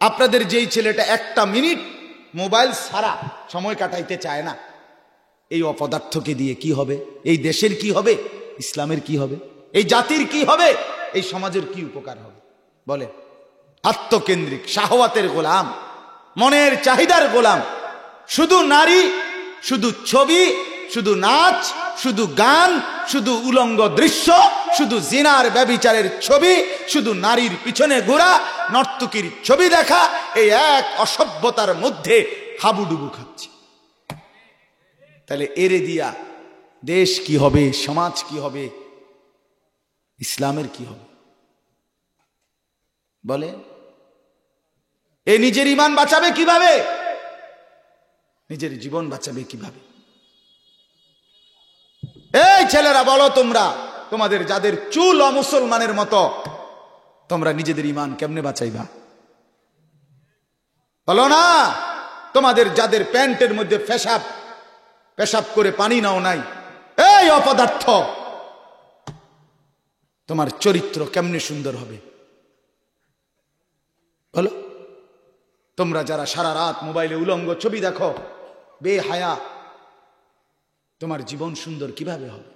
আপনাদের যেই ছেলেটা একটা মিনিট মোবাইল ছাড়া সময় কাটাইতে চায় না, এই অপদার্থকে দিয়ে কি হবে? এই দেশের কি হবে? ইসলামের কি হবে? এই জাতির কি হবে? এই সমাজের কি উপকার হবে? বলে আত্মকেন্দ্রিক, শাহওয়াতের গোলাম, মনের চাহিদার গোলাম, শুধু নারী, শুধু ছবি, শুধু নাচ, শুধু গান, শুধু উলঙ্গ দৃশ্য, শুধু জিনার ব্যভিচারের ছবি, শুধু নারীর পিছনে ঘোরা, নর্তকীর ছবি দেখা, এই এক অসভ্যতার মধ্যে হাবুডুবু খাচ্ছে। তাহলে এরে দিয়া দেশ কি হবে? সমাজ কি হবে? ইসলামের কি হবে? বলে এ নিজের ঈমান বাঁচাবে কিভাবে? নিজের জীবন বাঁচাবে কিভাবে? এই ছেলেরা বলো, তোমরা তোমাদের যাদের চুল অমুসলমানের মতো, তোমরা নিজেদের ঈমান কেমনে বাঁচাইবা? বলো না। তোমাদের যাদের প্যান্টের মধ্যে পেশাব করে পানি নাও নাই, এই অপদার্থ, তোমার চরিত্র কেমনে সুন্দর হবে? বলো। তোমরা যারা সারা রাত মোবাইলে উলঙ্গ ছবি দেখো, বেহায়া, তোমার জীবন সুন্দর কিভাবে হবে?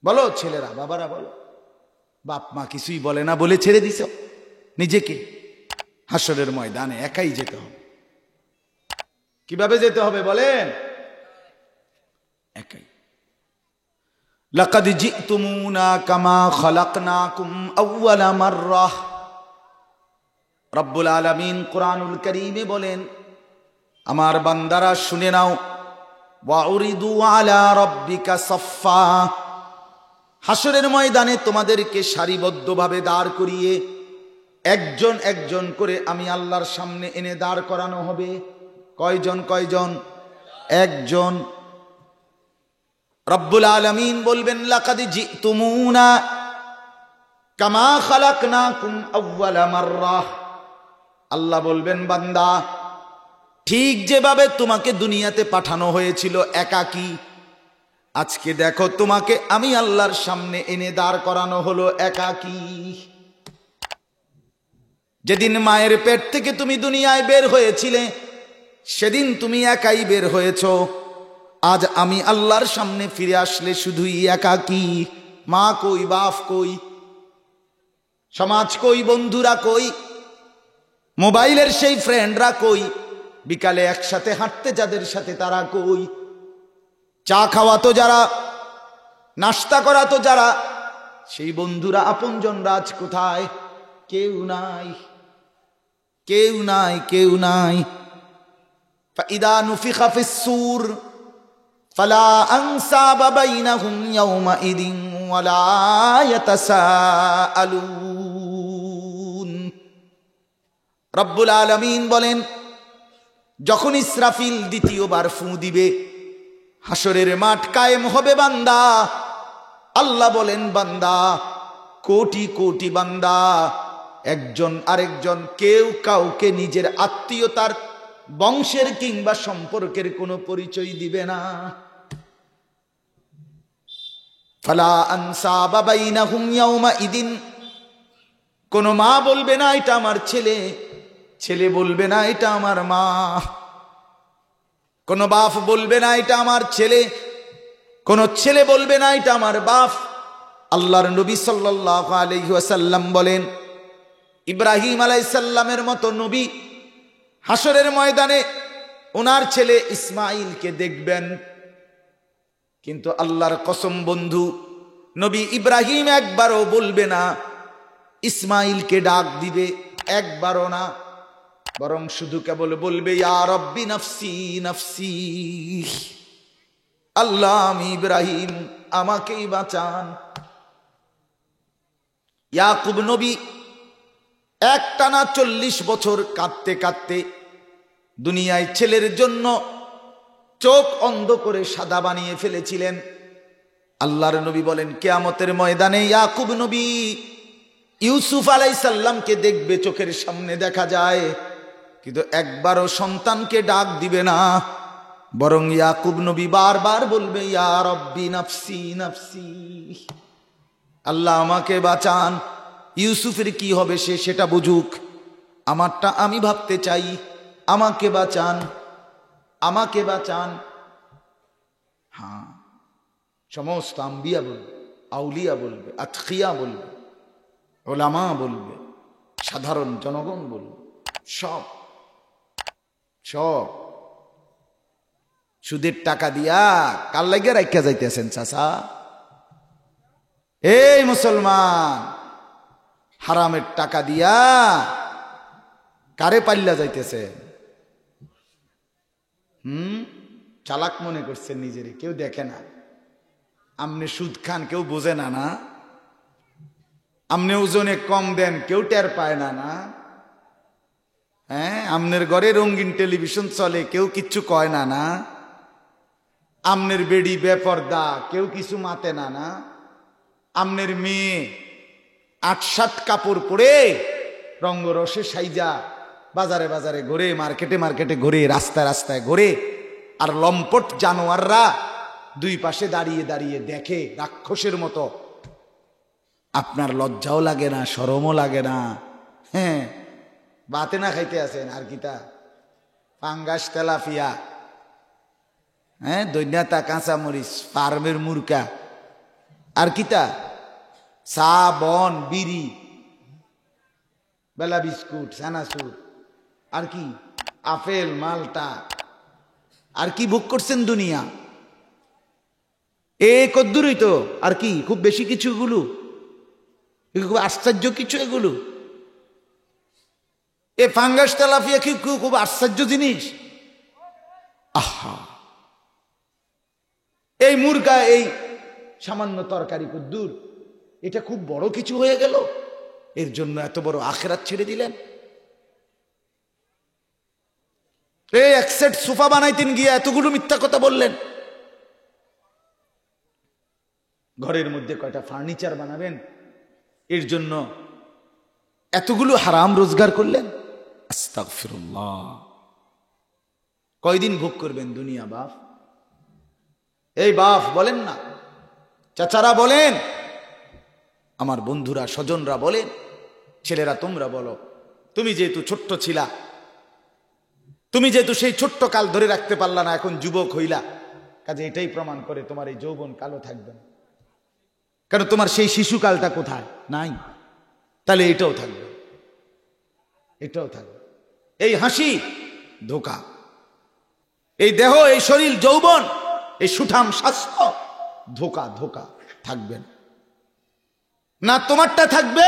বলো ছেলেরা, বাবারা বলো। বাপ মা কিছুই বলে না বলে ছেড়ে দিছ নিজেকে। হাসরের ময়দানে একাই যেতে হবে। কিভাবে যেতে হবে বলেন? একাই। লাকাদ জিতুমুনা কামা খালাকনাকুম আউওয়ালা মাররাহ। রব্বুল আলামিন কুরআনুল কারীমে বলেন, আমার বান্দারা শুনে নাও, ওয়াউরিদু আলা রাব্বিকা সাফফা। হাসরের ময়দানে তোমাদেরকে সারিবদ্ধভাবে দাঁড় করিয়ে একজন একজন করে আমি আল্লাহর সামনে এনে দাঁড় করানো হবে। কয়জন? কয়জন? একজন। রব্বুল আলামিন বলবেন, লাকাদ জিতুমুনা কামা খালাকনাকুম আউওয়ালা মাররাহ। আল্লাহ বলবেন, বান্দা, ঠিক যেভাবে তোমাকে দুনিয়াতে পাঠানো হয়েছিল একাকী, আজকে দেখো তোমাকে আমি আল্লাহর সামনে এনে দাঁড় করানো হলো একাকী। যেদিন মায়ের পেট থেকে তুমি দুনিয়ায় বের হয়েছিলে, সেদিন তুমি একাই বের হয়েছ। আজ আমি আল্লাহর সামনে ফিরে আসলে শুধুই একাকী। মা কই? বাপ কই? সমাজ কই? বন্ধুরা কই? মোবাইলের সেই ফ্রেন্ডরা কই? বিকালে একসাথে হাঁটতে যাদের সাথে তারা কই? চা খাওয়াতো যারা, নাস্তা করাতো যারা, সেই বন্ধুরা আপনজনরা আজ কোথায়? কেউ নাই, কেউ নাই, কেউ নাই। ফাইদা নুফিখা ফিস-সূর ফালা আনসাবা বাইনাহুম ইয়াওমাইদিন ওয়ালা ইয়াতাসাআলুন। রব্বুল আলামিন বলেন, যখন ইসরাফিল দ্বিতীয়বার ফু দিবে, হাসরের মাঠ কায়েম হবে বান্দা। আল্লাহ বলেন, বান্দা, কোটি কোটি বান্দা, একজন আরেকজন, কেউ কাউকে নিজের আত্মীয়তার, বংশের কিংবা সম্পর্কের কোনো পরিচয় দিবে না। ফালা আনসাবা বাইনাহুম ইয়াওমাইদিন। কোন মা বলবে না এটা আমার ছেলে, ছেলে বলবে না এটা আমার মা, কোন বাপ বলবে না এটা আমার ছেলে, কোন ছেলে বলবে না এটা আমার বাপ। আল্লাহর নবী সাল্লাল্লাহু আলাইহি ওয়াসাল্লাম বলেন, ইব্রাহিম আলাইহিস সালামের মতো নবী হাসরের ময়দানে ওনার ছেলে ইসমাইলকে দেখবেন, কিন্তু আল্লাহর কসম বন্ধু, নবী ইব্রাহিম একবারও বলবে না ইসমাইলকে ডাক দিবে, একবারও না, বরং শুধু কেবল বলবে, ইয়া রব্বি নাফসি নাফসি, আল্লাহ আমি ইব্রাহিম, আমাকেই বাঁচান। ইয়াকুব নবী একটানা 40 বছর কাঁদতে কাঁদতে দুনিয়ায় ছেলের জন্য চোখ অন্ধ করে সাদা বানিয়ে ফেলেছিলেন। আল্লাহর নবী বলেন, কিয়ামতের ময়দানে ইয়াকুব নবী ইউসুফ আলাইহিস সালামকে দেখবে, চোখের সামনে দেখা যায়, কিন্তু একবারও সন্তানকে ডাক দিবে না, বরং ইয়াকুব নবী বারবার বলবে, ইয়া রব্বি নাফসি নাফসি, আল্লাহ আমাকে বাঁচান। ইউসুফের কি হবে সে সেটা বুঝুক, আমারটা আমি ভাবতে চাই, আমাকে বাঁচান, আমাকে বাঁচান। হ্যাঁ, সমস্ত আম্বিয়া বলবে, আউলিয়া বলবে, আতকিয়া বলবে, ওলামা বলবে, সাধারণ জনগণ বলবে, সব সব সুদের টাকা দিয়া কার লাগিয়া রাখিয়া যাইতেছেন চাচা? এই মুসলমান, হারামের টাকা দিয়া কারে পাল্লা যাইতেছে? চালাক মনে করছেন নিজেরে, কেউ দেখে না। আমনে সুদ খান, কেউ বোঝে না। না, আমনে ওজনে কম দেন, কেউ টের পায় না। না, হ্যাঁ, আমনের ঘরে রঙিন টেলিভিশন চলে, কেউ কিচ্ছু কয় না। না, আমনের বেড়ি বেপর্দা, কেউ কিছু মাতে না। না, আমনের মেয়ে ৮-৭ কাপড় পরে রঙ্গরসে সাইজা বাজারে বাজারে ঘোরে, মার্কেটে মার্কেটে ঘোরে, রাস্তায় রাস্তায় ঘোরে, আর লম্পট জানোয়াররা দুই পাশে দাঁড়িয়ে দাঁড়িয়ে দেখে রাক্ষসের মতো। আপনার লজ্জাও লাগে না, শরমও লাগে না? হ্যাঁ, বাতে না খাইতে আছেন আর কিতা? পাঙ্গাস, তেলাপিয়া, হ্যাঁ, দৈন্যাতা, কাঁচামরিচ, ফার্মের মুরকা, আর কিতা? চা, বন, বিড়ি, বেলা বিস্কুট, সানাসুর, আর কি? আপেল, মালটা, আর কি ভোগ করছেন দুনিয়া? এ কদ্দুরই তো, আর কি? খুব বেশি কিছু এগুলো? খুব আশ্চর্য কিছু এগুলো? এ ফাঙ্গাস, তেলাপিয়া কি খুব আশ্চর্য জিনিস? আহা, এই মুরগা, এই সামান্য তরকারি কদ্দুর, এটা খুব বড় কিছু হয়ে গেল? এর জন্য এত বড় আখিরাত ছেড়ে দিলেন? এই এক সেট সোফা বানাইতেন গিয়া এতগুলো মিথ্যা কথা বললেন। ঘরের মধ্যে কয়টা ফার্নিচার বানাবেন, এর জন্য এতগুলো হারাম রোজগার করলেন। আস্তাগফিরুল্লাহ। কয়দিন ভোগ করবেন দুনিয়া বাপ? এই বাপ বলেন না, চাচারা বলেন, আমার বন্ধুরা, স্বজনরা বলেন, ছেলেরা তোমরা বলো, তুমি যেহেতু ছোট্ট ছিলা, তুমি যেহেতু সেই ছোট্ট কাল ধরে রাখতে পারলা না, এখন যুবক হইলা, কাজে এটাই প্রমাণ করে তোমার এই যৌবন কালো থাকবে না। কারণ তোমার সেই শিশুকালটা কোথায়? নাই। তাহলে এটাও থাকবে, এটাও থাকবে। এই হাসি ধোঁকা, এই দেহ, এই শরীর, যৌবন, এই সুঠাম স্বাস্থ্য ধোঁকা, ধোঁকা থাকবে না। না তোমারটা থাকবে,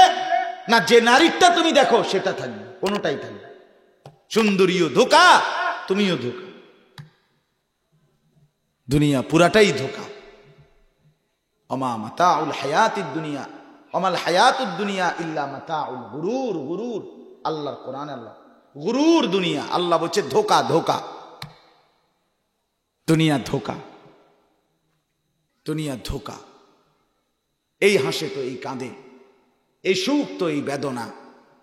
না যে নারীরটা তুমি দেখো সেটা থাকবে, কোনোটাই থাকবে। সুন্দরীও ধোঁকা, তুমিও ধোঁকা, দুনিয়া পুরাটাই ধোঁকা। অমা মাতাউল হায়াতিদ দুনিয়া, অমাল হায়াতুদ দুনিয়া ইল্লা মাতাউল গুরুর। গুরুর, আল্লাহর কোরআন, আল্লাহ গুরুর দুনিয়া, আল্লাহ বলছে ধোঁকা, ধোঁকা। দুনিয়া ধোঁকা, দুনিয়া ধোঁকা। এই হাসে তো এই কাঁদে, এই সুখ তো এই বেদনা,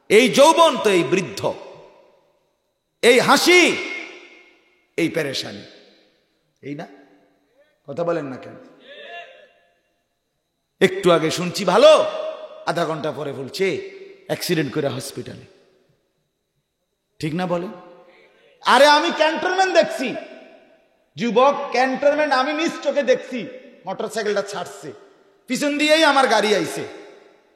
এই যৌবন তো এই বৃদ্ধ, এই হাসি এই পেরেশানি, এই না? কথা বলেন না কেন? একটু আগে শুনছি ভালো, আধা ঘন্টা পরে বলছে অ্যাক্সিডেন্ট করে হসপিটালে। ঠিক না বলে? আরে আমি ক্যান্টনমেন্ট দেখছি, যুবক ক্যান্টনমেন্ট আমি নিজ চোখে দেখছি। মোটরসাইকেলটা ছাড়ছে, পিছন দিয়েই আমার গাড়ি আইছে,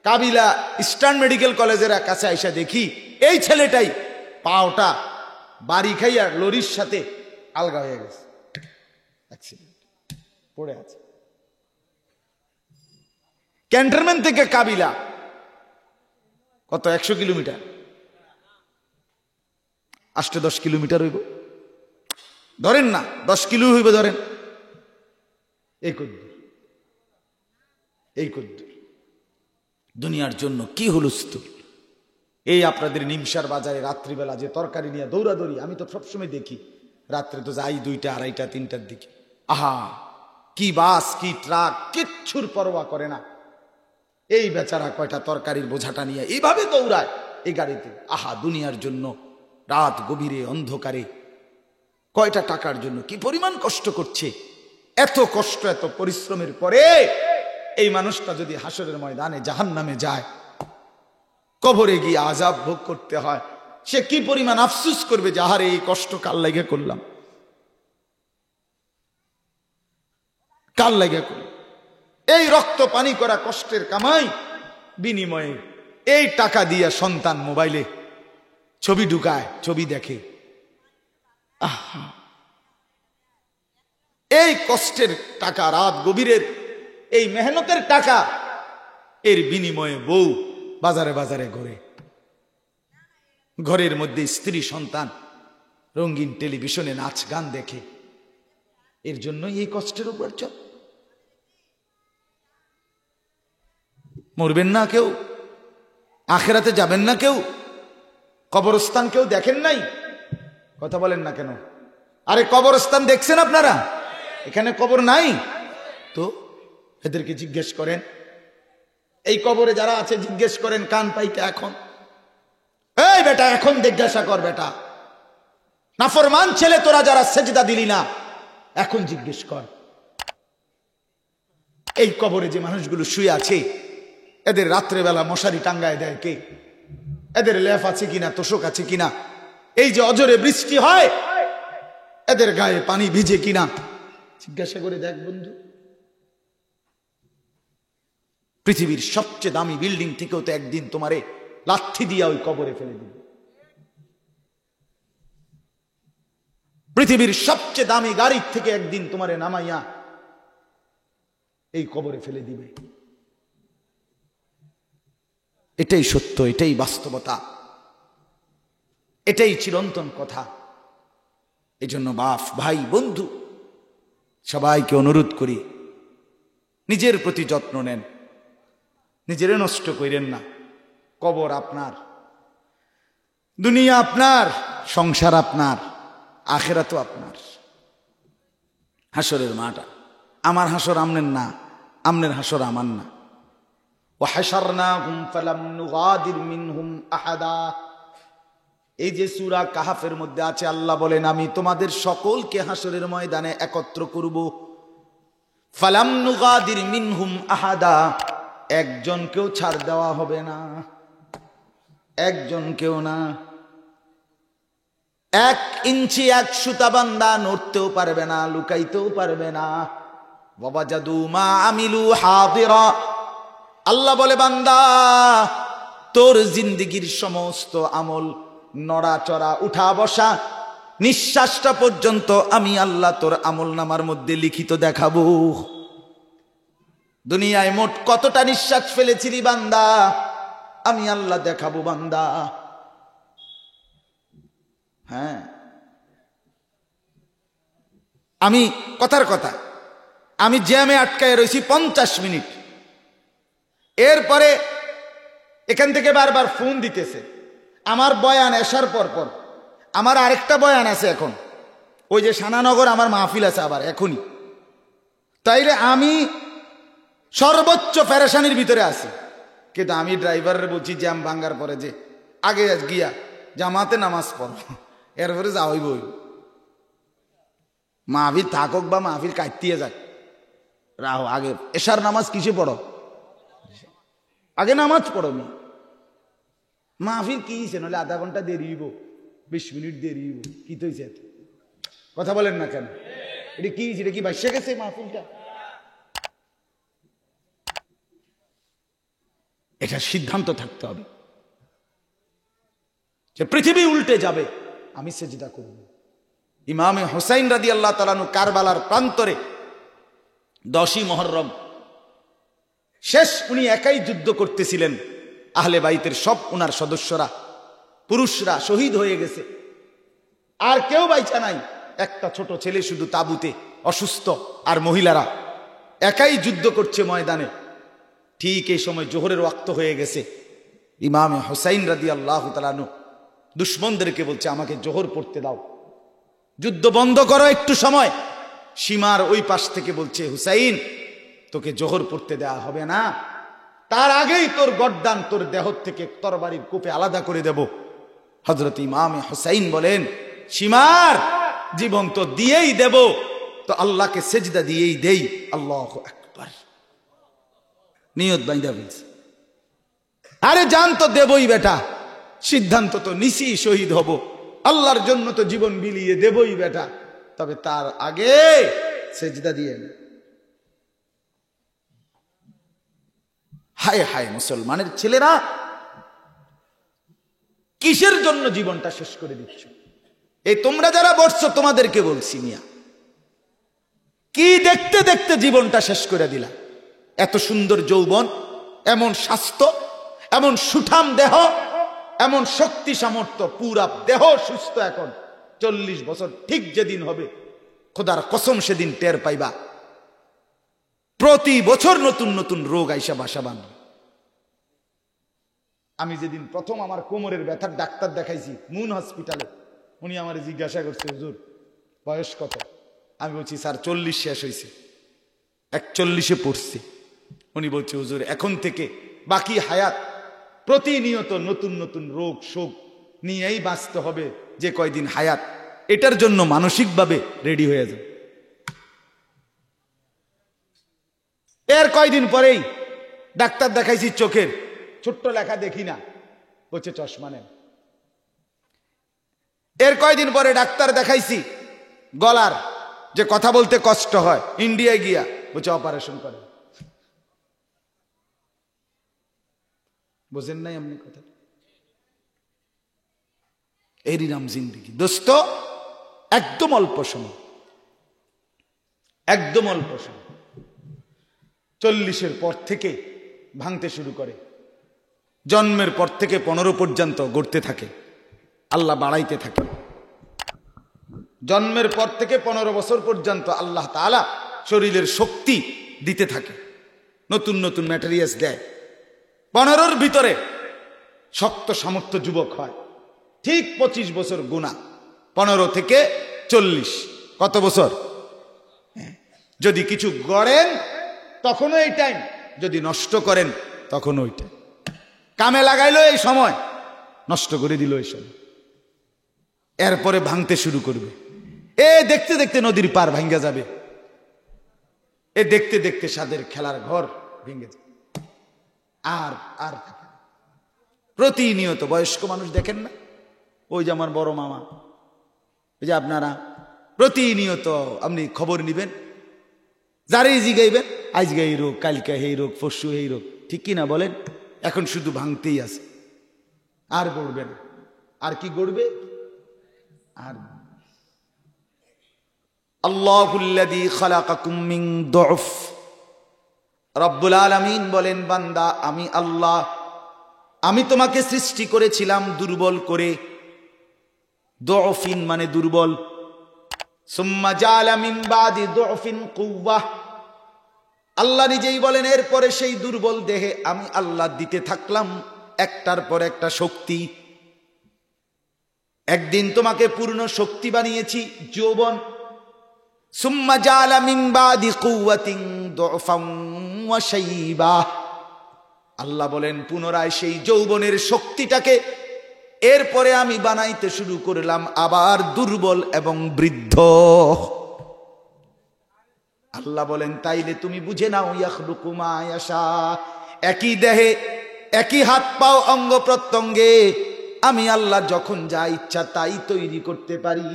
কাবিলা ইস্টার্ন মেডিকেল কলেজের কাছে আইসা দেখি এই ছেলেটাই পাওটা বাড়ি খাইয়া লরির সাথে আলগা হয়ে গেছে, অ্যাক্সিডেন্ট, পড়ে আছে। ক্যান্টনমেন্ট থেকে কাবিলা কত? 100 কিলোমিটার, 8-10 কিলোমিটার হইব, ধরেন না 10 কিলো হইব, ধরেন। এই কদ্দুর, এই কদ্দুর দুনিয়ার জন্য কি হুলস্থুল। এই আপনাদের নিমসার বাজারে রাত্রিবেলা যে তরকারি নিয়ে দৌড়াদৌড়ি, আমি তো সবসময় দেখি, রাত্রে তো যাই 2টা, 2:30, 3টার দিকে। আহা, কি বাস, কি ট্রাক, কিচ্ছুর পরোয়া করে না। এই বেচারা কয়টা তরকারির বোঝাটা নিয়ে এইভাবে দৌড়ায় এই গাড়িতে। আহা, দুনিয়ার জন্য রাত গভীরে অন্ধকারে কয়টা টাকার জন্য কি পরিমাণ কষ্ট করছে। এত কষ্ট, এত পরিশ্রমের পরে এই মানুষটা যদি হাসরের ময়দানে জাহান্নামে যায়, কবরে গিয়ে আযাব ভোগ করতে হয়, সে কি পরিমাণ আফসুস করবে যে আহারে এই কষ্ট কাল লাগে করলাম, কাল লাগে করলাম। এই রক্ত পানি করা কষ্টের কামাই বিনিময়ে এই টাকা দিয়া সন্তান মোবাইলে ছবি ঢুকায়, ছবি দেখে। আহা, এই কষ্টের টাকা, রাত গভীরের এই মেহনতের টাকা, এর বিনিময়ে বউ বাজারে বাজারে ঘোরে, ঘরের মধ্যে স্ত্রী সন্তান রঙিন টেলিভিশনে নাচ গান দেখে। এর জন্য এই কষ্টের উপর চল। মরবেন না কেউ, আখেরাতে যাবেন না কেউ, কবরস্থান কেউ দেখেন নাই? কথা বলেন না কেন? আরে কবরস্থান দেখছেন আপনারা? এখানে কবর নাই তো এদেরকে জিজ্ঞেস করেন। এই কবরে যারা আছে জিজ্ঞেস করেন কান পাইটা এখন। এই বেটা এখন জিজ্ঞাসা কর বেটা, নাফরমান ছেলে তোরা যারা সেজদা দিলি না, এখন জিজ্ঞেস কর এই কবরে যে মানুষগুলো শুয়ে আছে এদের রাত্রেবেলা মশারি টাঙ্গায় দেয় কে? এদের লেফ আছে কিনা, তোষক আছে কিনা? এই যে অজরে বৃষ্টি হয় এদের গায়ে পানি ভিজে কিনা? জিজ্ঞাসা করে দেখ বন্ধু। পৃথিবীর সবচেয়ে দামি বিল্ডিং থেকেও তো একদিন তোমারে লাথি দিয়া ওই কবরে ফেলে দিবে। পৃথিবীর সবচেয়ে দামি গাড়ির থেকে একদিন তোমারে নামাইয়া এই কবরে ফেলে দিবে। এটাই সত্য, এটাই বাস্তবতা, এটাই চিরন্তন কথা। এজন্য বাপ, ভাই, বন্ধু সবাইকে অনুরোধ করি, নিজের প্রতি যত্ন নেন, নিজেরে নষ্ট করেন না। কবর আপনার, দুনিয়া আপনার, সংসার আপনার, আখিরাতও আপনার। হাসরের মাটা আমার, হাসর আমনের না, আমনের হাসর আমার না। وحشرناهم فلم نغادر منهم احدا। এই যে সূরা কাহাফের মধ্যে আছে, আল্লাহ বলেন আমি তোমাদের সকলকে হাসরের ময়দানে একত্র করব। ফালাম নুগাদির মিনহুম আহাদা, একজনকেও ছাড় দেওয়া হবে না, একজনকেও না। 1 ইঞ্চি 1 সুতা বান্দা নড়তেও পারবে না, লুকাইতেও পারবে না। ওয়াজাদু মা আমিলু হাদিরা, আল্লাহ বলে বান্দা তোর জিন্দেগির সমস্ত আমল, নড়াচড়া, উঠা বসা, নিঃশ্বাসটা পর্যন্ত আমি আল্লাহ তোর আমল নামার মধ্যে লিখিত দেখাবো। দুনিয়ায় মোট কতটা নিঃশ্বাস ফেলেছিলি বান্দা, আমি আল্লাহ দেখাবো বান্দা। হ্যাঁ, আমি কথার কথা, আমি জ্যামে আটকায় রয়েছি 50 মিনিট। এরপরে এখান থেকে বারবার ফোন দিতেছে। আমার বয়ান আসার পর আমার আরেকটা বয়ান আছে এখন, ওই যে সানানগর আমার মাহফিল আছে আবার এখনই। তাইলে আমি সর্বোচ্চ পেরেশানির ভিতরে আছি। কিন্তু আমি ড্রাইভারের বলছি জ্যাম ভাঙ্গার পরে যে আগে গিয়া জামাতে নামাজ পড়ো, এরপরে যাওয়াই বই। মাহফিল থাকুক বা মাহফিল কাটতিয়ে যাক, রাহো আগে এশার নামাজ কিসে পড়ো, আগে নামাজ পড়ো। মাহফিল কি হয়েছে, নাহলে আধা ঘন্টা দেরি হইব, 20 মিনিট দেরি হইব, কি তো হয়েছে? কথা বলেন না কেন? এটা কি হয়েছে? এটা কি বাসে গেছে মাহফিলটা? এটা সিদ্ধান্ত থাকতে হবে যে পৃথিবী উল্টে যাবে, আমি সেজদা করব। ইমামে হুসাইন রাদিয়াল্লাহু তাআলা আনহু কারবালার প্রান্তরে 10ই মুহররম শেষ, উনি একাই যুদ্ধ করতেছিলেন। আহলে বাইতের সব উনার সদস্যরা, পুরুষরা শহীদ হয়ে গেছে, আর কেউ বাইচা নাই। একটা ছোট ছেলে শুধু তাঁবুতে অসুস্থ, আর মহিলারা একাই যুদ্ধ করছে ময়দানে। ঠিক এই সময় জোহরের ওয়াক্ত হয়ে গেছে। ইমামে হুসাইন রাদিয়াল্লাহু তাআলা আনহু দুশমনদেরকে বলছে আমাকে জোহর পড়তে দাও, যুদ্ধ বন্ধ করো একটু সময়। সীমার ওই পাশ থেকে বলছে হুসাইন তোকে জোহর পড়তে দেয়া হবে না, তার আগেই তোর গর্দান, তোর দেহ থেকে তরবারির কোপে আলাদা করে দেব। হযরত ইমামে হুসাইন বলেন সীমার জীবন তো দিয়েই দেব, তো আল্লাহকে সেজদা দিয়েই দেই। আল্লাহু আকবার, নিয়ত বাইন্দা বলছে। আরে জান তো দেবই বেটা, সিদ্ধান্ত তো নিছি শহীদ হব, আল্লাহর জন্য তো জীবন বিলিয়ে দেবই বেটা, তবে তার আগে সেজদা দিয়ে না। হায় হায় মুসলমানের ছেলেরা, কিসের জন্য জীবনটা শেষ করে দিচ্ছ? এই তোমরা যারা বসছো তোমাদেরকে বলছি, মিয়া কি দেখতে দেখতে জীবনটা শেষ করে দিলা? এত সুন্দর যৌবন, এমন স্বাস্থ্য, এমন সুঠাম দেহ, এমন শক্তি সামর্থ্য, পুরা দেহ সুস্থ। এখন 40 বছর ঠিক যেদিন হবে, খোদার কসম সেদিন টের পাইবা। প্রতি বছর নতুন নতুন রোগ আইসা বাসা বাঁধবে। আমি যেদিন প্রথম আমার কোমরের ব্যথার ডাক্তার দেখাইছি মুন হসপিটালে, উনি আমার জিজ্ঞাসা করছে, হুজুর বয়স কত? আমি বলছি স্যার 40 শেষ হয়েছে, 41-এ পড়ছে। উনি বলছে, হুজুর এখন থেকে বাকি হায়াত প্রতিনিয়ত নতুন নতুন রোগ শোক নিয়েই বাঁচতে হবে, যে কয়দিন হায়াত, এটার জন্য মানসিকভাবে রেডি হয়ে যাবে। এর কয়দিন পরেই ডাক্তার দেখাইছি চোখের, ছোট্ট লেখা দেখি না, বলছে চশমা নেন। এর কয়দিন পরে ডাক্তার দেখাইছি গলার, যে কথা বলতে কষ্ট হয়, ইন্ডিয়ায় গিয়া বলছে অপারেশন করে। বোঝেন নাই আপনি কথা? এরই নাম জিন্দেগি দোস্ত। একদম অল্প সময়, একদম অল্প সময়। 40-এর পর থেকে ভাঙতে শুরু করে, জন্মের পর থেকে 15 পর্যন্ত গড়তে থাকে, আল্লাহ বাড়াইতে থাকে। জন্মের পর থেকে 15 বছর পর্যন্ত আল্লাহ তাআলা শরীরের শক্তি দিতে থাকে, নতুন নতুন ম্যাটেরিয়ালস দেয়। 15-র ভিতরে শক্ত সামর্থ্য যুবক হয়, ঠিক 25 বছর গুণা। 15 থেকে 40 কত বছর? যদি কিছু গড়েন তখনও এই টাইম, যদি নষ্ট করেন তখনও ওই টাইম। কামে লাগাইলো এই সময়, নষ্ট করে দিল এই সময়। এরপরে ভাঙতে শুরু করবে। এ দেখতে দেখতে নদীর পার ভাঙ্গা যাবে, এ দেখতে দেখতে সাদের খেলার ঘর ভেঙে যাবে। আর আর থাকে না। প্রতিনিয়ত বয়স্ক মানুষ দেখেন না, ওই যে আমার বড় মামা, ওই যে আপনারা প্রতিনিয়ত আপনি খবর নিবেন, যারাই জিগাইবেন, আজকে এই রোগ, কালকে এই রোগ, পরশু এই রোগ, ঠিক কিনা বলেন? এখন শুধু ভাঙতেই আছে, আর গড়বে না। আর কি গড়বে? আর আল্লাহুল্লাযী খালাকাকুম মিন দুফ, রব্বুল আলামিন বলেন, বান্দা আমি আল্লাহ, আমি তোমাকে সৃষ্টি করেছিলাম দুর্বল করে। দুফিন মানে দুর্বল। সুম্মা জাআলা মিন বাদি দুফিন কুওয়াহ, আল্লাহ নিজেই বলেন এরপরে সেই দুর্বল দেহে আমি আল্লাহ দিতে থাকলাম একটার পর একটা শক্তি। একদিন তোমাকে পূর্ণ শক্তি বানিয়েছি, যৌবন। সুম্মা জাআলা মিন বাদি কুওয়াতিন দুফান ওয়া শাইবা, আল্লাহ বলেন পুনরায় সেই যৌবনের শক্তিটাকে এরপরে আমি বানাইতে শুরু করলাম আবার দুর্বল এবং বৃদ্ধ। আল্লাহ বলেন তাইলে তুমি বুঝে নাও, ইয়াখলুকু মা ইয়াশা, একই দেহে একই হাত পাও অঙ্গ প্রত্যঙ্গে আমি আল্লাহ যখন যা ইচ্ছা তাই তৈরি করতে পারি।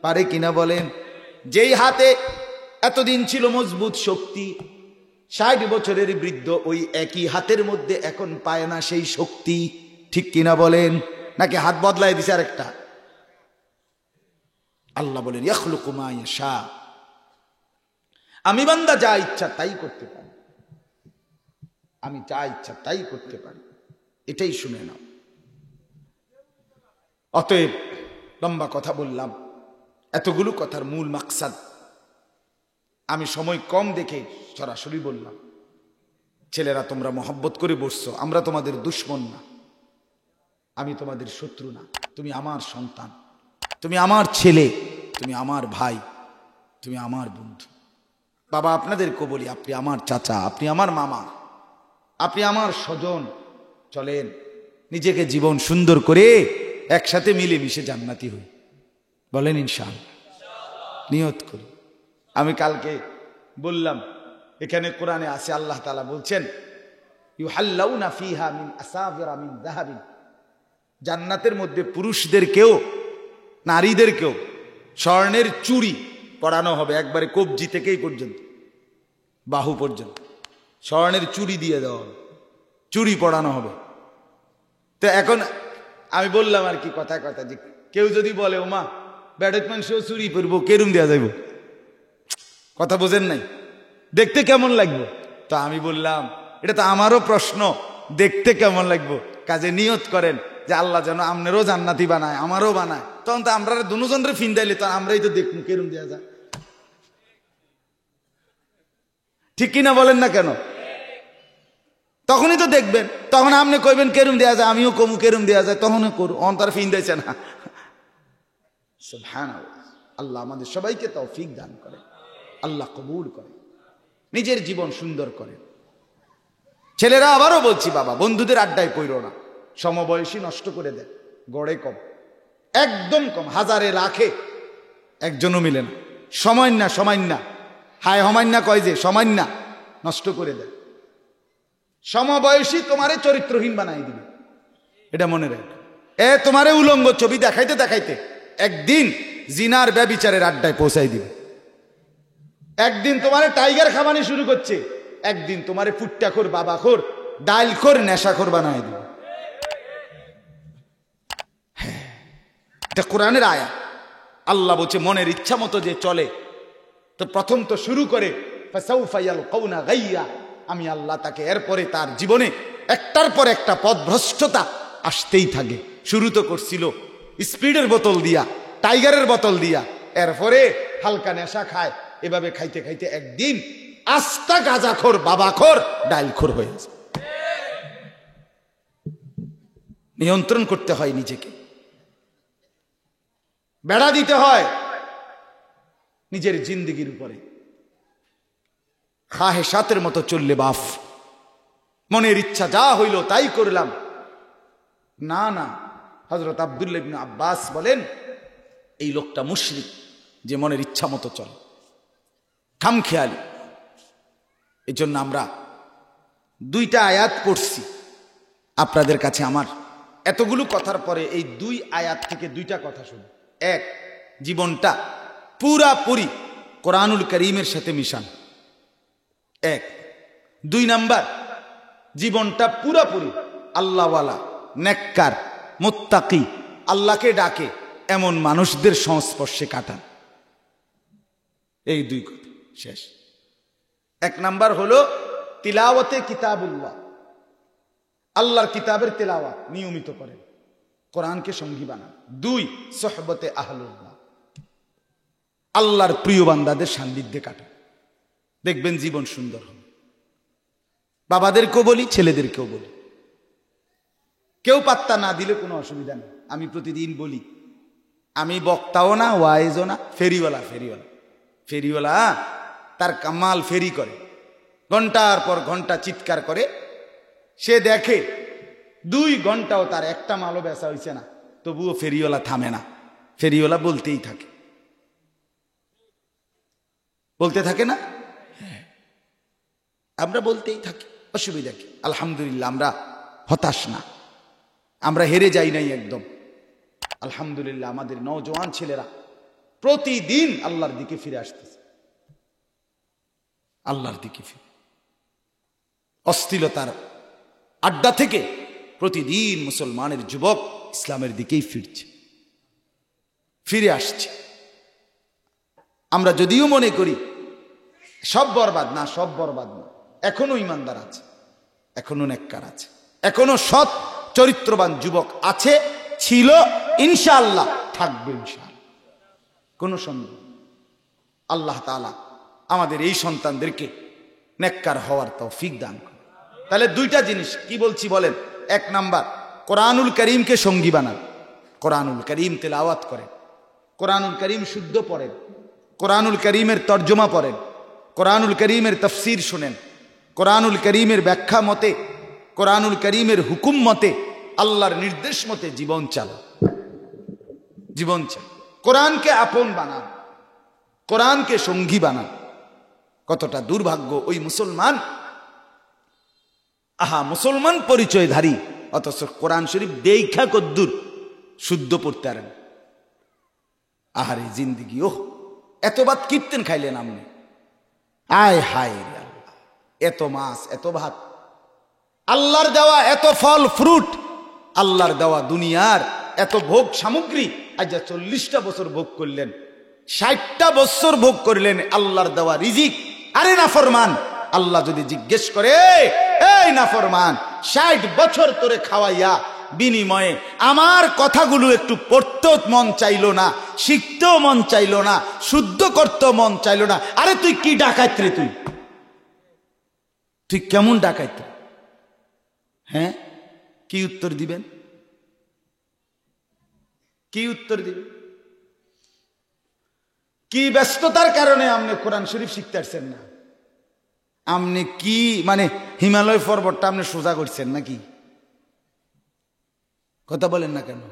পারে কিনা বলেন? যেই হাতে এতদিন ছিল মজবুত শক্তি, 60 বছরের বৃদ্ধ ওই একই হাতের মধ্যে এখন পায় না সেই শক্তি, ঠিক কিনা বলেন? নাকি হাত বদলাই দিছে আরেকটা? আল্লাহ বলেন ইয়াখলুকু মা ইয়াশা, আমি বান্দা যা ইচ্ছা তাই করতে পারি, আমি যা ইচ্ছা তাই করতে পারি। এটাই শুনে নাও। অতএব লম্বা কথা বললাম, এতগুলো কথার মূল মাকসাদ আমি সময় কম দেখে সরাসরি বললাম। ছেলেরা তোমরা মহব্বত করে বসছো, আমরা তোমাদের দুশ্মন না, আমি তোমাদের শত্রু না। তুমি আমার সন্তান, তুমি আমার ছেলে, তুমি আমার ভাই, তুমি আমার বন্ধু। বাবা আপনাদেরকে বলি, আপনি আমার চাচা, আপনি আমার মামা, আপনি আমার স্বজন। চলেন নিজেকে জীবন সুন্দর করে একসাথে মিলেমিশে জান্নাতি হই। বলেন ইনশাআল্লাহ, নিয়ত করি। আমি কালকে বললাম, এখানে কোরআনে আছে আল্লাহ তাআলা বলছেন ইউহাল্লাউনা ফিহা মিন আসাবিরা মিন যাহাবিন জান্নাতের মধ্যে পুরুষদেরকেও নারীদেরকেও স্বর্ণের চুড়ি পরানো হবে, একবারে কবজি থেকেই পর্যন্ত বাহু পর্যন্ত স্বর্ণের চুড়ি দিয়ে দেওয়া হবে, চুড়ি পরানো হবে। তো এখন আমি বললাম আর কি কথা কথা যে কেউ যদি বলে ওমা ব্যাডেট মানুষও চুরি পরবো, কেরুম দেওয়া যাইব, কথা বোঝেন নাই, দেখতে কেমন লাগবে? তো আমি বললাম এটা তো আমারও প্রশ্ন, দেখতে কেমন লাগবে, কাজে নিয়ত করেন যে আল্লাহ যেন আপনারও জান্নাতি বানায় আমারও বানায়, তখন তো আমরা দুজনরে ফিন্দাইলে তো আমরাই তো দেখুন কেরুম দেওয়া যায়, ঠিক কিনা বলেন না কেন? তখনই তো দেখবেন, তখন আপনি কইবেন কেরুম দেওয়া যায়, আমিও কমু কেরুম দেওয়া যায়, তখনও করু, অন্তর ফিন্দাইছে না। সুবহানাল্লাহ, আল্লাহ আমাদের সবাইকে তৌফিক দান করে, আল্লাহ কবুল করে, নিজের জীবন সুন্দর করে। ছেলেরা আবারও বলছি, বাবা বন্ধুদের আড্ডায় পড়ো না, সমবয়সী নষ্ট করে দেয়, গড়ে কম, একদম কম, হাজারে লাখে একজনও মিলে না, সমান্য হায় হমান্না কয় যে সমান্য নষ্ট করে দেয়। সমবয়সী তোমারে চরিত্রহীন বানাই দিবে, এটা মনে রাখ। তোমারে উলঙ্গ ছবি দেখাইতে দেখাইতে একদিন জিনার ব্যভিচারের আড্ডায় পৌঁছাই দিবে, একদিন তোমারে টাইগার খাবানি শুরু করছে, একদিন তোমারে ফুট্টাখোর বাবাখোর ডাইলখোর নেশাখোর বানাই দিবে। এটা কোরআনের আয়াত। আল্লাহ বলছে মনের ইচ্ছা মতো যে চলে, তো প্রথম তো শুরু করে ফাসাউফা ইয়ালকাউনা গাইয়া, আমি আল্লাহ তাকে এরপরে তার জীবনে একটার পর একটা পথভ্রষ্টতা আসতেই থাকে। শুরু তো করছিল স্পিডের বোতল দিয়া, টাইগারের বোতল দিয়া, এরপরে হালকা নেশা খায়, এভাবে খাইতে খাইতে একদিন আস্তা গাঁজাখোর বাবাখোর ডাইলখোর হয়ে যায়। নিয়ন্ত্রণ করতে হয় নিজেকে, বেড়া দিতে হয় নিজের জিন্দেগির উপরে। খাহেসাতের মতো চললে বাফ, মনের ইচ্ছা যা হইল তাই করলাম, না না। হযরত আব্দুল্লাহ ইবনে আব্বাস বলেন এই লোকটা মুশরিক, যে মনের ইচ্ছা মতো চলে, খামখেয়ালি। এই জন্য আমরা দুইটা আয়াত পড়ছি আপনাদের কাছে। আমার এতগুলো কথার পরে এই দুই আয়াত থেকে দুইটা কথা শুনুন। এক, জীবনটা পুরাপুরি কোরআনুল কারীমের সাথে মিশান, এক। দুই নাম্বার, জীবনটা পুরাপুরি আল্লাহওয়ালা, নেককার, মুত্তাকি, আল্লাহকে ডাকে এমন মানুষদের সংস্পর্শে কাটান। এই দুই কথা শেষ। এক নাম্বার হলো তিলাওয়াতে কিতাবুল্লাহ, আল্লাহর কিতাবের তেলাওয়াত নিয়মিত করেন, কোরআনকে সঙ্গী বানান। দুই, সোহবতে আহলুল্লাহ, আল্লাহর প্রিয় বান্দাদের সান্নিধ্যে কাটান, দেখবেন জীবন সুন্দর হবে। বাবাদেরকেও বলি, ছেলেদেরকেও বলি, কেউ পাত্তা না দিলে কোনো অসুবিধা নেই। আমি প্রতিদিন বলি, আমি বক্তাও না, ওয়াইজও না, ফেরিওয়ালা তার কামাল ফেরি করে, ঘন্টার পর ঘন্টা চিৎকার করে। সে দেখে 2 ঘন্টাও তার একটা মালও বেচা হয়েছে না, তবুও ফেরিওয়ালা থামে না, ফেরিওয়ালা বলতেই থাকে, বলতে থাকে না? আমরা বলতেই থাকি, অসুবিধা কি? আলহামদুলিল্লাহ, আমরা হতাশ না, আমরা হেরে যাই নাই একদম। আলহামদুলিল্লাহ, আমাদের নওজোয়ান ছেলেরা প্রতিদিন আল্লাহর দিকে ফিরে আসতেছে, আল্লাহর দিকে ফিরে, অশ্লীলতার আড্ডা থেকে প্রতিদিন মুসলমানের যুবক ইসলামের দিকেই ফিরে আসছে। আমরা যদিও মনে করি সব বরবাদ না, সব বরবাদ না, এখনো ইমানদার আছে, এখনো নেককার আছে, এখনো সৎ চরিত্রবান যুবক আছে, ছিল, ইনশাআল্লাহ থাকবে, ইনশাআল্লাহ, কোনো সন্দেহ। আল্লাহ তাআলা আমাদের এই সন্তানদেরকে নেককার হওয়ার তৌফিক দান করে। তাহলে দুইটা জিনিস কি বলছি বলেন? এক নাম্বার, কোরআনুল কারীমকে সঙ্গী বানান, কোরআনুল কারীম তেলাওয়াত করেন, কোরআনুল কারীম শুদ্ধ পড়েন, কোরআনুল কারীমের তর্জমা পড়েন, কোরআনুল কারীমের তাফসীর শুনেন, কোরআনুল কারীমের ব্যাখ্যা মতে, কোরআনুল কারীমের হুকুম মতে, আল্লাহর নির্দেশ মতে জীবন চালান, জীবন চালান, কোরআনকে আপন বানান, কোরআনকে সঙ্গী বানান। কতটা দুর্ভাগ্য ওই মুসলমান, মুসলমান পরিচয়ধারী অথচ কোরআন শরীফ দেখা কদ্দুর শুদ্ধ পড়তে পারেন। আহারে জিন্দিগি, ওহ এত ভাত কীর্তেন খাইলেন আপনি, আয় হায় রে আল্লাহ, এত মাছ এত ভাত, আল্লাহর দেওয়া এত ফল ফ্রুট, আল্লাহর দেওয়া দুনিয়ার এত ভোগ সামগ্রী, আজ 40টা বছর ভোগ করলেন, 60টা বছর ভোগ করলেন আল্লাহর দেওয়া রিজিক। আরে নাফরমান, আল্লাহ যদি জিজ্ঞেস করে, এই নাফরমান 60 বছর তোরে খাওয়াইয়া বিনিময়ে আমার কথাগুলো একটু পড়তেও মন চাইলো না, শিখতেও মন চাইলো না, শুদ্ধ করতেও মন চাইলো না, আরে তুই কি ডাকাইত রে, তুই কেমন ডাকাইত? হ্যাঁ, কি উত্তর দিবেন? কি উত্তর দিবেন? কি ব্যস্ততার কারণে আপনি কোরআন শরীফ শিখতে পারছেন না? আপনি কি মানে হিমালয় পর্বতটা আপনি সোজা করছেন নাকি? কথা বলেন না কেন?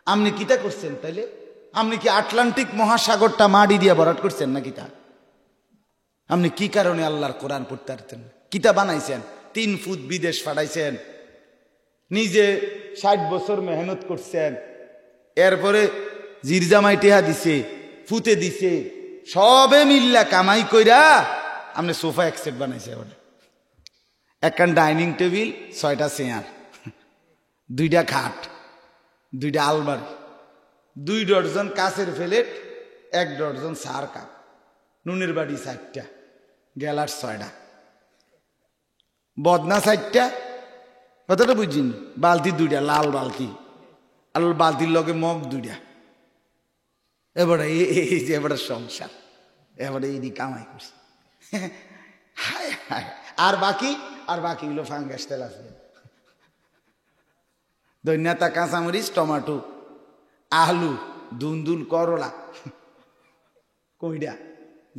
আপনি কিটা করছেন তাইলে? আপনি কি আটলান্টিক মহাসাগরটা মাটি দিয়ে ভরাট করছেন নাকি? তা আপনি কি কারণে আল্লাহর কোরআন পড়তে পারতেন? কিতা বানাইছেন? 3 ফুট বিদেশ পাঠাইছেন, নিজে 60 বছর মেহনত করছেন, এরপরে জিরজামাই টেহা দিছে, ফুতে দিছে, সবে মিল্লা কামাই কইরা আপনি সোফা এক সেট বানাইছে, একখান ডাইনিং টেবিল, 6টা চেয়ার, 2টা খাট, 2টা আলমারি, 2 ডজন কাচের প্লেট, 1 ডজন সার কাপ, নুনের বাড়ি 4টা, গেলার 6টা, বদনা 4টা, কথাটা বুঝিন, বালতি 2টা, লাল বালতি, আর বালতির লগে মগ 2টা। এবারে এই যে এবারে সংসার, এবারে এই কামাই করছে, হায় হায়। আর বাকিগুলো ফাঙ্গাস তেল আছে, ধনিয়া, কাঁচামরিচ, টমাটো, আলু, দুন্দুল, করলা, কইডা,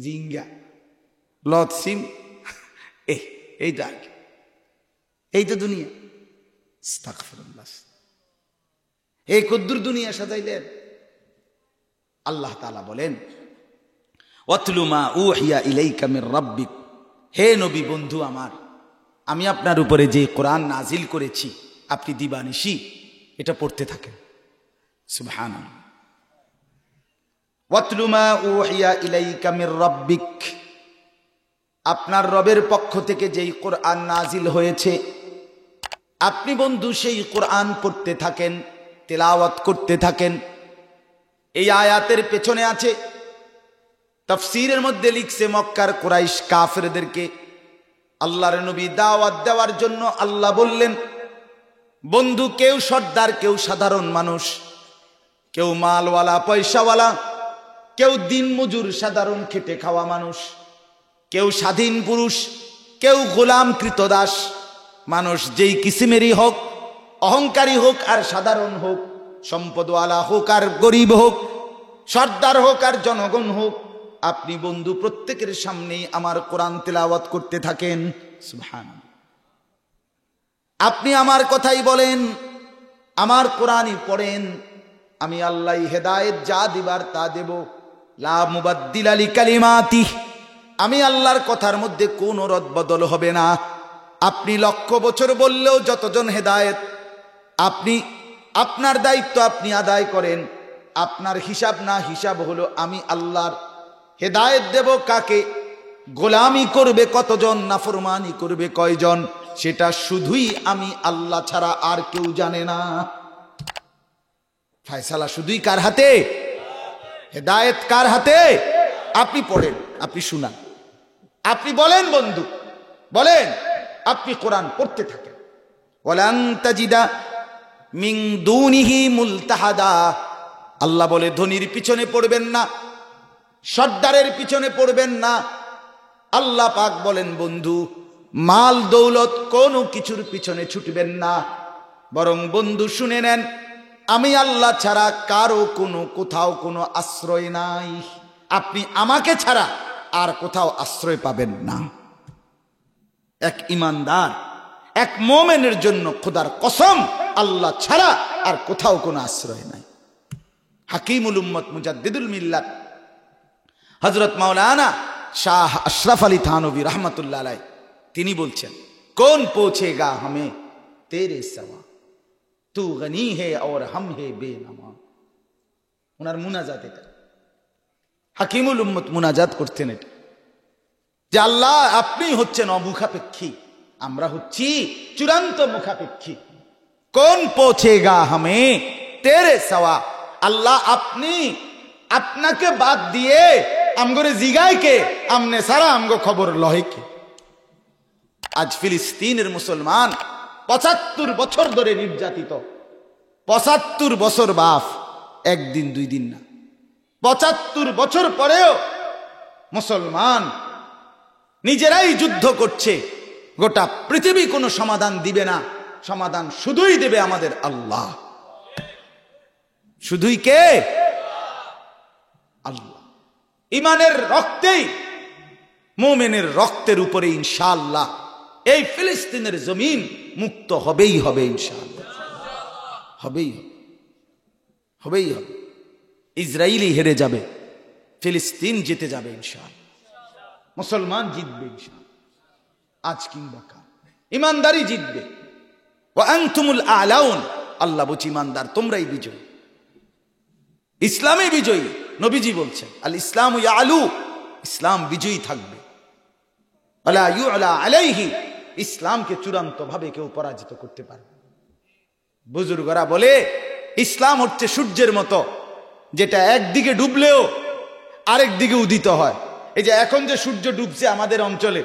জিঙ্গা, লতসিম, এই তো আর কি, এই তো দুনিয়া। আস্তাগফিরুল্লাহ, এই কদ্দুর দুনিয়া সাজাইলেন। আল্লাহ তাআলা বলেন, ওয়াতলু মা উহিয়া ইলাইকা মির রাব্বিক, হে নবী বন্ধু আমার, আমি আপনার উপরে যে কোরআন নাজিল করেছি আপনি দিবানিশি এটা পড়তে থাকেন। সুবহানাল্লাহ। ওয়াতলু মা উহিয়া ইলাইকা মির রাব্বিক, আপনার রবের পক্ষ থেকে যেই কোরআন নাজিল হয়েছে আপনি বন্ধু সেই কোরআন পড়তে থাকেন, তেলাওয়াত করতে থাকেন। এই আয়াতের পেছনে আছে, তাফসীরের মধ্যে লিখছে, মক্কার কুরাইশ কাফেরদেরকে আল্লাহর নবী দাওয়াত দেওয়ার জন্য আল্লাহ বললেন, বন্ধু কেউ সর্দার, কেউ সাধারণ মানুষ, কেউ মালওয়ালা পয়সাওয়ালা, কেউ দিন মজুর সাধারণ খেটে খাওয়া মানুষ, কেউ স্বাধীন পুরুষ, কেউ গোলাম কৃতদাস মানুষ, যেই কিসিমেরই হোক, অহংকারী হোক আর সাধারণ হোক, সম্পদওয়ালা হোক আর গরিব হোক, সর্দার হোক আর জনগণ হোক, আপনি বন্ধু প্রত্যেকের সামনেই আমার কোরআন তেলাওয়াত করতে থাকেন। সুবহানাল্লাহ। আপনি আমার কথাই বলেন, আমার কোরআনই পড়েন, আমি আল্লাহ হেদায়েত যা দিবার তা দেব, লা মুবাদ্দিলা লিকালিমাতি, আমি আল্লাহর কথার মধ্যে কোনো রদবদল হবে না। আপনি 1,00,000 বছর বললেও যতজন হেদায়েত, আপনি আপনার দায়িত্ব আপনি আদায় করেন, আপনার হিসাব না হিসাব হলো আমি আল্লাহর হেদায়েত দেব কাকে, গোলামি করবে কতজন, নাফরমানি করবে কয়জন, সেটা শুধুই আমি আল্লাহ ছাড়া আর কেউ জানে না। ফয়সালা শুধুই কার হাতে? হেদায়েত কার হাতে? আপনি পড়েন, আপনি শুনান, আপনি বলেন বন্ধু, বলেন, আপনি কোরআন পড়তে থাকেন। ওয়ালান তাজিদা মিন দুনিহি মুলতাহাদা, আল্লাহ বলে ধনির পিছনে পড়বেন না, সর্দারের পিছনে পড়বেন না। আল্লাহ পাক বলেন বন্ধু মাল দৌলত কোনো কিছুর পিছনে ছুটবেন না, বরং বন্ধু শুনে নেন, আমি আল্লাহ ছাড়া কারো কোথাও কোনো আশ্রয় নাই, আপনি আমাকে ছাড়া আর কোথাও আশ্রয় পাবেন না। এক ইমানদার, এক মোমেনের জন্য খোদার কসম আল্লাহ ছাড়া আর কোথাও কোনো আশ্রয় নাই। হাকিমুল উম্মত মুজাদ্দিদুল মিল্লাত হযরত মাওলানা শাহ আশরাফ আলী থানভী রহমতুল্লাহ আলাইহি তিনি বলছেন, কোন পৌঁছেগা হমে তেরে সওয়া, তু গনি হে और हम হে বেনামা। ওনার মুনাজাত এটা, হাকিমুল উম্মত মুনাজাত করতেন এটা, যে আল্লাহ আপনি হচ্ছেন অমুখাপেক্ষী, আমরা হচ্ছি চূড়ান্ত মুখাপেক্ষী। কোন পৌঁছেগা হামে তেরে সওয়া, আল্লাহ আপনি আপনাকে বাদ দিয়ে আমগরে জিগায় কে, আমনে সারা আমগো খবর লহে কে। আজ ফিলিস্তিনের মুসলমান ৭৫ বছর ধরে নির্যাতিত, ৭৫ বছর বাপ, একদিন দুই দিন না, ৭৫ বছর পরেও মুসলমান নিজেরাই যুদ্ধ করছে। গোটা পৃথিবী কোনো সমাধান দিবে না, সমাধান শুধুই দেবে আমাদের আল্লাহ। শুধুই কে? আল্লাহ। ইমানের রক্তেই, মুমিনের রক্তের উপরে ইনশাআল্লাহ এই ফিলিস্তিনের জমিন মুক্ত হবেই হবে, ইনশাআল্লাহ হবেই হবে, হবেই হবে। ইসরায়েলি হেরে যাবে, ফিলিস্তিন জিতে যাবে ইনশাআল্লাহ, মুসলমান জিতবে ইনশাআল্লাহ, আজ কিংবা কাল ইমানদারি জিতবে। ওয়া আনতুমুল আলাউন, আল্লাহ বলছে ইমানদার তোমরাই বিজয়ী, ইসলামে বিজয়ী। নবীজি বলছেন আল ইসলামু ইয়ালু, ইসলাম বিজয়ী থাকবে। ওয়ালা ইউলা আলাইহি, ইসলামকে চূড়ান্ত ভাবে কেউ পরাজিত করতে পারবে। বুজুর্গরা বলে ইসলাম হচ্ছে সূর্যের মতো, যেটা একদিকে ডুবলেও আরেক দিকে উদিত হয়। এই যে এখন যে সূর্য ডুবছে আমাদের অঞ্চলে,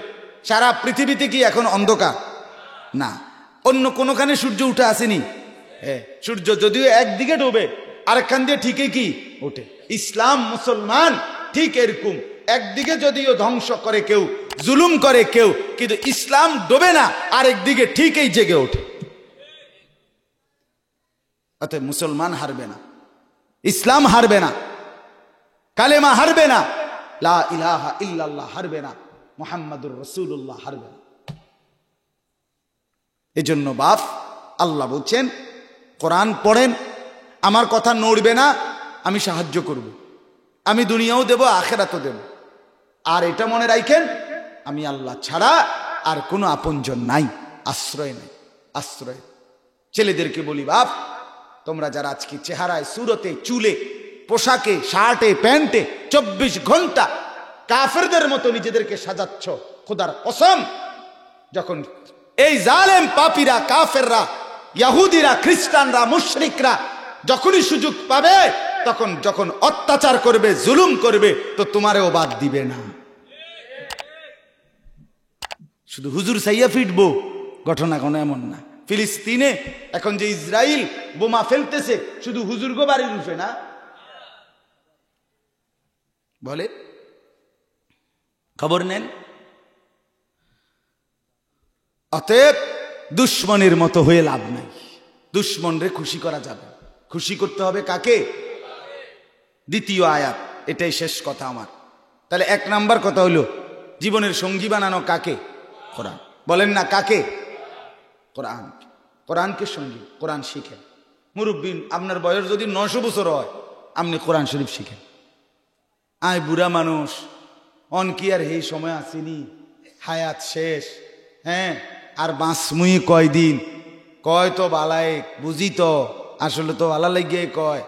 সারা পৃথিবীতে কি এখন অন্ধকার? না, অন্য কোনোখানে সূর্য উঠে আসেনি। সূর্য যদিও একদিকে ডুবে আরেকখান দিয়ে ঠিকই কি ওঠে। ইসলাম মুসলমান ঠিক এরকম, একদিকে যদিও ধ্বংস করে কেউ, জুলুম করে কেউ, কিন্তু ইসলাম ডোবে না, আরেকদিকে ঠিকই জেগে ওঠে। অতএব মুসলমান হারবে না, ইসলাম হারবে না, কালেমা হারবে না, লা ইলাহা ইল্লাল্লাহ হারবে না, মুহাম্মাদুর রাসূলুল্লাহ হারবে না। এজন্য বাপ আল্লাহ বলছেন কোরআন পড়েন, আমার কথা নড়বে না, আমি সাহায্য করব, আমি দুনিয়াও দেব আখিরাতও দেব। আর এটা মনে রাখেন, আমি আল্লাহ ছাড়া আর কোনো আপনজন নাই, আশ্রয় নাই, আশ্রয়। ছেলেদেরকে বলি বাপ, তোমরা যারা আজকে চেহারায়, সুরতে, চুলে, পোশাকে, শার্টে, প্যান্টে 24 ঘন্টা কাফেরদের মতো নিজেদেরকে সাজাচ্ছ, খোদার কসম যখন এই জালেম পাপীরা, কাফেররা, ইহুদিরা, খ্রিস্টানরা, মুশরিকরা যখনই সুযোগ পাবে, তখন যখন অত্যাচার করবে, জুলুম করবে, তো তোমারেও বাদ দিবে না। শুধু হুজুর সাইয়া ফিটবো ঘটনা কোনো এমন না। ফিলিস্তিনে এখন যে ইসরায়েল বোমা ফেলতেছে, শুধু হুজুরগো বাড়ির রূপে না, বলে খবর নেন। অতএব দুশ্মনের মতো হয়ে লাভ নাই, দুশ্মনরে খুশি করা যাবে, খুশি করতে হবে কাকে? দ্বিতীয় আয়াত, এটাই শেষ কথা আমার। তাহলে 1 নাম্বার কথা হলো জীবনের সঙ্গী বানানো কাকে? কোরআন। বলেন না কাকে? কোরআন। কোরআনকে সঙ্গী, কোরআন শিখেন। মুরব্বী আপনার বয়স যদি 900 বছর হয়, আপনি কোরআন শরীফ শিখেন। আয় বুড়া মানুষ, অন কি আর এই সময় আসেনি, হায়াত শেষ, হ্যাঁ আর বাঁচমুই কয়দিন, কয় তো বালাই বুঝি তো, আসলে তো আলা লাগিয়ে কয়,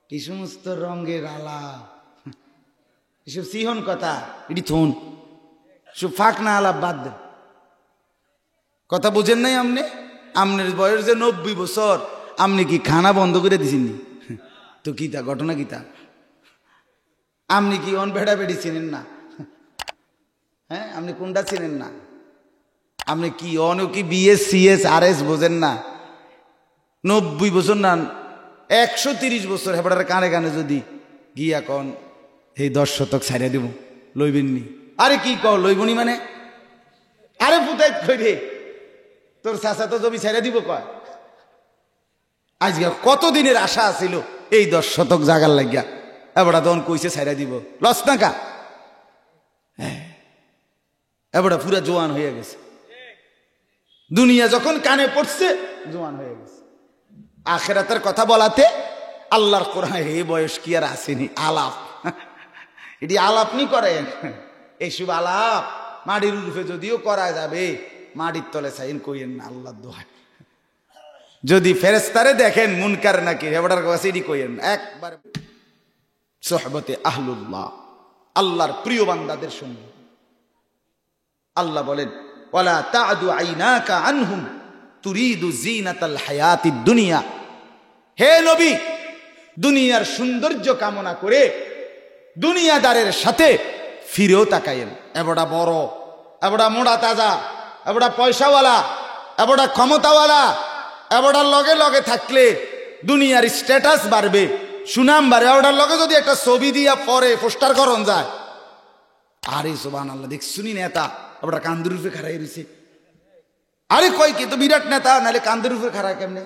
এই সমস্ত রঙের আলা, এসব সিহন কথা, এটি থুন, সব ফাঁক না আলাপ বাদ দেন। কথা বুঝেন নাই আপনি? আপনার বয়স যে 90 বছর, আপনি কি খানা বন্ধ করে দিছেননি? তো কিতা ঘটনা কিতা? আপনি কি অন বেড়া বেড়ি চিনেন না? হ্যাঁ, আপনি কোনটা চিনেন না? আপনি কি অন কি বিএস সিএস আর এস বোঝেন না? 90 বছর না 130 বছর হেবড়ার কানে কানে যদি গিয়া কন এই 10 শতক ছাইড়া দেব, লইবেননি? আরে কি কও লইবনি মানে? আরে পুতাই কইরে তোর চাচা তো জমি ছাইড়া দিব কয়। আজকে কতদিনের আশা ছিল এই 10 শতক জাগার লাগিয়া, এবারে তখন কইছে ছাইড়া দিব, লস নাকা? হ্যাঁ, এবারে পুরা জোয়ান হয়ে গেছে, দুনিয়া যখন কানে পড়ছে জোয়ান হয়ে গেছে। আখিরাতের কথা বলাতে আল্লাহর কোরআন হে বয়স কি আর আসেনি, আলাপ, এটি আলাপ নি করেন। এইসব আলাপ মাটির রূপে যদিও করা যাবে, মাটির তলে চাইন কইেন না, আল্লাহর দোহাই। যদি ফেরেশতারে দেখেন মুনকার নাকির হেবটার কাছে এডি কইেন একবার সোহবতে আহলুল্লাহ, আল্লাহর প্রিয় বান্দাদের সঙ্গে। আল্লাহ বলেন ওয়ালা তা'দু আইনাকা আনহুম তুরিদু জিনাতাল হায়াতিদ দুনিয়া। হে নবী, দুনিয়ার সৌন্দর্য কামনা করে দুনিয়াদারের সাথে ফিরেও তাকায়েন। এবড়া বড়, এবড়া মোড়া তাজা, এবড়া পয়সাওয়ালা, এবড়া ক্ষমতাওয়ালা, এবড়ার লগে লগে থাকলে দুনিয়ার স্ট্যাটাস বাড়বে, সুনাম বাড়বে। এবড়ার লগে যদি একটা ছবি দিয়া পরে পোস্টার করন যায়, আরে সুবহানাল্লাহ দেখছুনি নেতা এবড়া কান্দুর রূপে খাড়াই রইছে। আরে কয় কি তো বিরাট নেতা, নাহলে কান্দুর রূপে খাড়ায় কেমনে?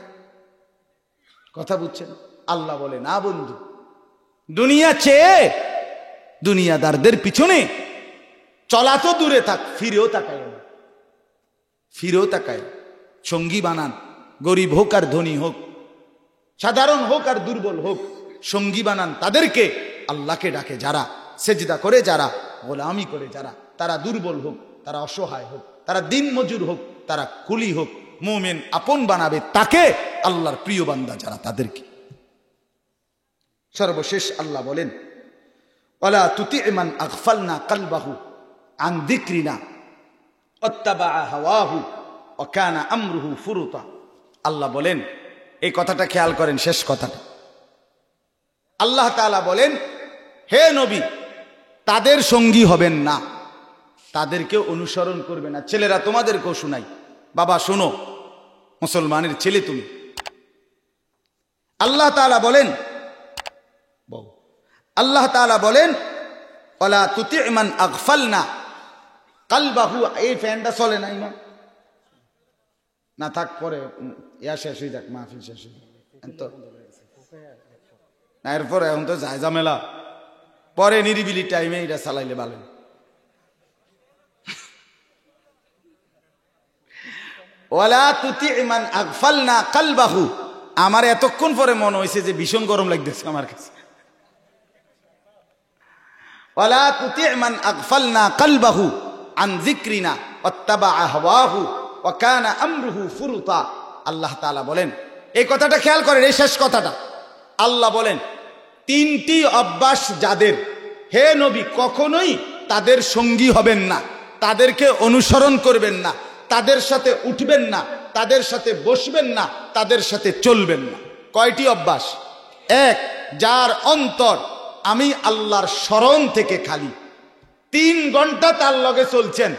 কথা বুঝছেন? আল্লাহ বলে না বন্ধু, দুনিয়া চেয়ে দুনিয়াদারদের পিছনে চলা তো দূরে থাক, ফিরেও তাকায় না, ফিরেও তাকায়। সঙ্গী বানান, গরিব হোক আর ধনী হোক, সাধারণ হোক আর দুর্বল হোক, সঙ্গী বানান তাদেরকে আল্লাহকে ডাকে যারা, সেজদা করে যারা, গোলামি করে যারা, তারা দুর্বল হোক, তারা অসহায় হোক, তারা দিন মজুর হোক, তারা কুলি হোক, মুমিন আপন বানাবে তাকে, আল্লাহর প্রিয় বান্দা যারা তাদেরকে। সর্বশেষ আল্লাহ বলেন ওয়ালা তুতি' মান আগফালনা কলবাহু আন যিকরিনা ওয়াত্তাবা হাওয়াহু ওয়া কানা আমরুহু ফুরুতা। আল্লাহ বলেন, এই কথাটা খেয়াল করেন, শেষ কথাটা। আল্লাহ তাআলা বলেন, হে নবী, তাদের সঙ্গী হবেন না, তাদেরকে অনুসরণ করবে না। ছেলেরা তোমাদেরকেও শোনাই, বাবা শোনো, মুসলমানের ছেলে তুমি। আল্লাহ তাআলা বলেন, আল্লাহ তাআলা বলেন ওয়ালা তুতি' মান আগফালনা কলবাহু। এই ফ্যানটা চলে না ইমাম, না থাক, পরে ইয়া শেষ হয়ে যাক, মাহফিল শেষ হয়ে তো না, এরপরে এখন তো যায় ঝামেলা, পরে নিরিবিলি টাইমে এটা চালাইলে ভালো। ওয়ালা তুতি' মান আগফালনা কলবাহু। আমার এতক্ষণ পরে মনে হয়েছে যে ভীষণ গরম লাগতেছে আমার কাছে। ওয়ালা তুতি' মান আগফালনা কলবাহু আন যিকরিনা ওয়াত্তাবা হাওয়াহু ওয়া কানা আমরুহু ফুরুতা। আল্লাহ তাআলা বলেন, এই কথাটা খেয়াল করেন, এই শেষ কথাটা। আল্লাহ বলেন, তিনটি অভ্যাস যাদের, হে নবী কখনোই তাদের সঙ্গী হবেন না, তাদেরকে অনুসরণ করবেন না, তাদের সাথে উঠবেন না, তাদের সাথে বসবেন না, তাদের সাথে চলবেন না। কয়টি অভ্যাস? এক, যার অন্তর আমি আল্লাহর স্মরণ থেকে খালি। 3 ঘন্টা তার লগে চলছেন,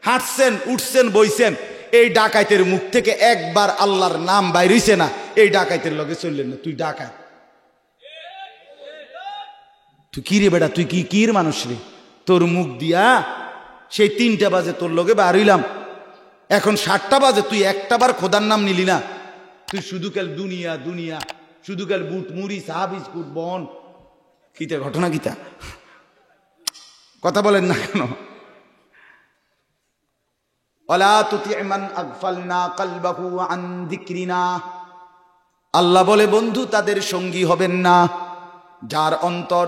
হাঁটছেন, উঠছেন, বইছেন, এই ডাকাইতের মুখ থেকে একবার আল্লাহর নাম বাইর হইছে না, এই ডাকাইতের লগে চললেন না, তুই ডাকাত। তুই কি রে বেটা, তুই কি কির মানুষ রে? তোর মুখ দিয়া সেই 3টা বাজে তোর লগে বার হইলাম, এখন 7টা বাজে তুই একটা বার খোদার নাম নিলি না। তুই শুধু কাল দুনিয়া দুনিয়া, শুধু কাল বুট মুড়ি চা বিস্কুট বন, কিতা ঘটনা কিতা? কথা বলেন না কেন? ওয়ালা তুতি' মান আগফালনা কলবাহু আন যিকরিনা। আল্লাহ বলে, বন্ধু তাদের সঙ্গী হবেন না যার অন্তর,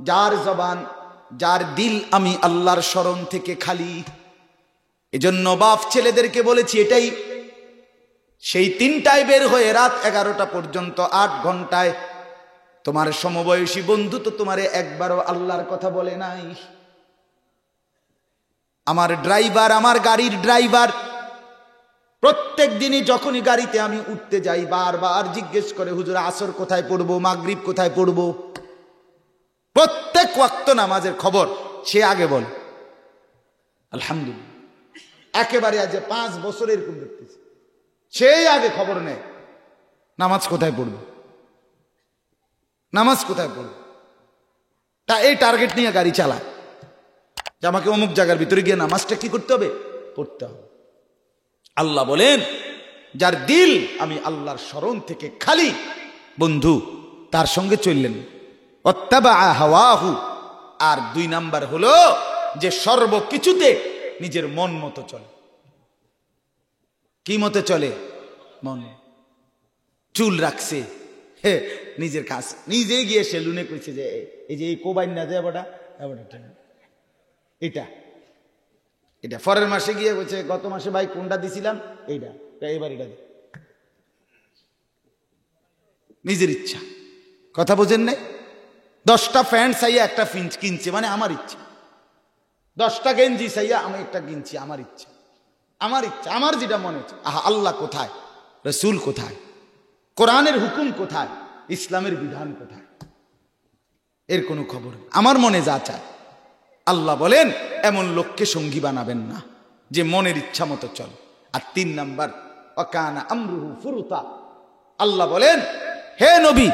যার জবান, যার দিল আমি আল্লাহর স্মরণ থেকে খালি। এজন্য বাপ ছেলেদেরকে বলেছি, এটাই সেই 3টায় বের হয়ে রাত 11টা পর্যন্ত 8 ঘন্টায় তোমার সমবয়সী বন্ধু তো তোমারে একবারও আল্লাহর কথা বলে নাই। আমার ড্রাইভার, আমার গাড়ির ড্রাইভার প্রত্যেক দিনই যখনই গাড়িতে আমি উঠতে যাই বারবার জিজ্ঞেস করে, হুজুর আসর কোথায় পড়বো, মাগরিব কোথায় পড়বো। প্রত্যেক ওয়াক্ত নামাজের খবর সে আগে বলে। আলহামদুলিল্লাহ, একেবারে আজ 5 বছর এরকম দেখতেছি, সেই আগে খবর নেয় নামাজ কোথায় পড়বো, নামাজ কোথায় পড়বো। তা এই টার্গেট নিয়ে গাড়ি চালায় যে আমাকে অমুক জায়গার ভিতরে গিয়ে নামাজটা কি করতে হবে, পড়তে হবে। আল্লাহ বলেন, যার দিল আমি আল্লাহর স্মরণ থেকে খালি, বন্ধু তার সঙ্গে চললেন। ওয়াত্তাবা হাওয়াহু। আর 2 নাম্বার হলো যে সর্বকিছুতে নিজের মন মতো চলে। কি মতে চলে? মন। চুল রাখছে নিজের কাজ, নিজে গিয়ে সেলুনে কইছে যে এই যে এই কোবাইন না যায় বড়া, এটা এটা পরের মাসে গিয়ে বলছে গত মাসে ভাই কোনটা দিছিলাম, এইটা, এবার এটা নিজের ইচ্ছা। কথা বোঝেন নাই? 10টা প্যান্ট চাইয়া একটা কিনছে, মানে আমার ইচ্ছা। 10টা গেঞ্জি চাইয়া আমি একটা কিনছি, আমার ইচ্ছা, আমার ইচ্ছা, আমার যেটা মনে হচ্ছে। আহা, আল্লাহ কোথায়? রসুল কোথায়? কোরআনের হুকুম কোথায়? ইসলামের বিধান কোথায়? এর কোনো খবর নেই। আমার মনে যা চায়। আল্লাহ বলেন এমন লোককে সঙ্গী বানাবেন না যে মনের ইচ্ছা মতো চল। আর 3 নাম্বার, ওয়াকানা আমরুহু ফুরুতা। আল্লাহ বলেন, হে নবী,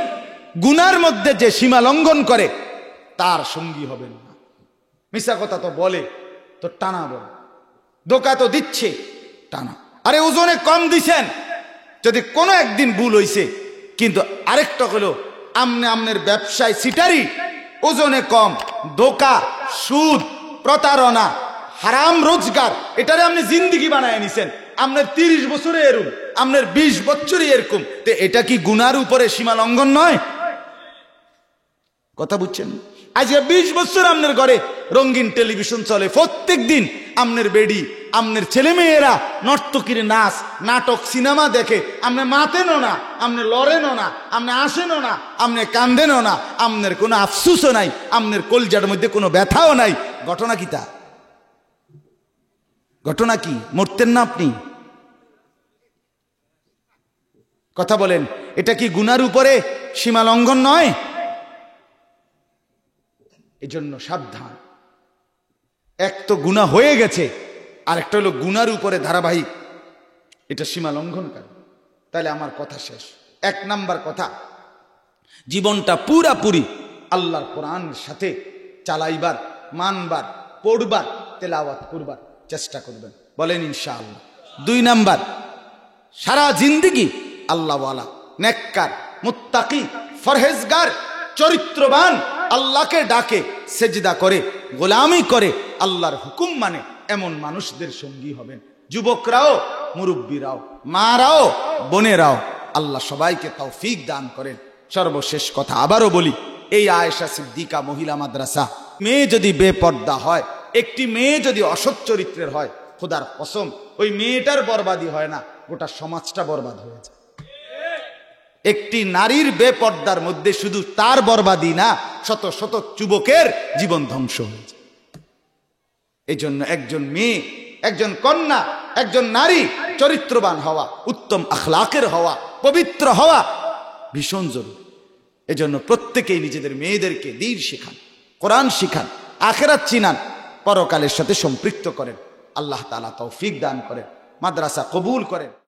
গুনার মধ্যে যে সীমা লঙ্ঘন করে তার সঙ্গী হবেন না। মিশা কথা তো বলে, তো টানা বলে, ধোকা তো দিচ্ছে, টানা। আরে ওজনে কম দিছেন, যদি কোনো একদিন ভুল হইছে, কিন্তু আরেকটা হলো আমনের ব্যবসায় সিটারি, ওজনে কম, ধোকা, সুদ, প্রতারণা, হারাম রোজগার, এটারে আপনি জিন্দিগি বানায় নিছেন। আপনার 30 বছরে এরকম, আপনার 20 বছরই এরকম, তো এটা কি গুনার উপরে সীমা লঙ্ঘন নয়? কথা বুঝছেন? আজকে 20 বছর আপনার ঘরে রঙিন টেলিভিশন চলে, প্রত্যেক দিন আপনার বেডি, আপনার ছেলে মেয়েরা নর্তকীর নাচ, নাটক, সিনেমা দেখে। আপনি মাতেনও না, আপনি লড়েনও না, আপনি আসেনও না, আপনি কান্দেনও না, আপনার কোনো আফসুসও নাই, আপনার কলজার মধ্যে কোনো ব্যথাও নাই। ঘটনা কি তা? ঘটনা কি? মরতেন না আপনি? কথা বলেন, এটা কি গুনার উপরে সীমা লঙ্ঘন নয়? এজন্য সাবধান। এক তো গুনাহ হয়ে গেছে, আর একটা হলো গুনার উপরে ধারাবাহিক, এটা সীমা লঙ্ঘনকারী। তাহলে আমার কথা শেষ। 1 নাম্বার কথা, জীবনটা পুরাপুরি আল্লাহর কোরআনের সাথে চালাইবার, মানবার, পড়বার, তেলাওয়াত করবার চেষ্টা করবেন। বলেন ইনশাআল্লাহ। 2 নাম্বার, সারা জিন্দেগি আল্লাহওয়ালা, নেককার, মুত্তাকি, ফরহেজগার, চরিত্রবান, আল্লাহকে ডাকে, সেজদা করে, গোলামি করে, আল্লাহর হুকুম মানে এমন মানুষদের সঙ্গী হবেন। যুবকরাও, মুরব্বীরাও, মারাও, বোনেরাও, আল্লাহ সবাইকে তৌফিক দান করেন। সর্বশেষ কথা আবারও বলি, এই আয়েশা সিদ্দিকা মহিলা মাদ্রাসা, মেয়ে যদি বেপর্দা হয়, একটি মেয়ে যদি অসৎ চরিত্রের হয়, খোদার কসম, ওই মেয়েটার বরবাদি হয় না, গোটা সমাজটা বরবাদ হয়ে যায়। একটি নারীর বেপর্দার মধ্যে শুধু তার বরবাদি না, শত শত যুবকের জীবন ধ্বংস হয়েছে। এই জন্য একজন মেয়ে, একজন কন্যা, একজন নারী চরিত্রবান হওয়া, উত্তম আখলাকের হওয়া, পবিত্র হওয়া ভীষণ জরুরি। এজন্য প্রত্যেকেই নিজেদের মেয়েদেরকে দ্বীন শেখান, কোরআন শিখান, আখিরাত চিনান, পরকালের সাথে সম্পৃক্ত করেন। আল্লাহ তাআলা তৌফিক দান করেন, মাদ্রাসা কবুল করেন।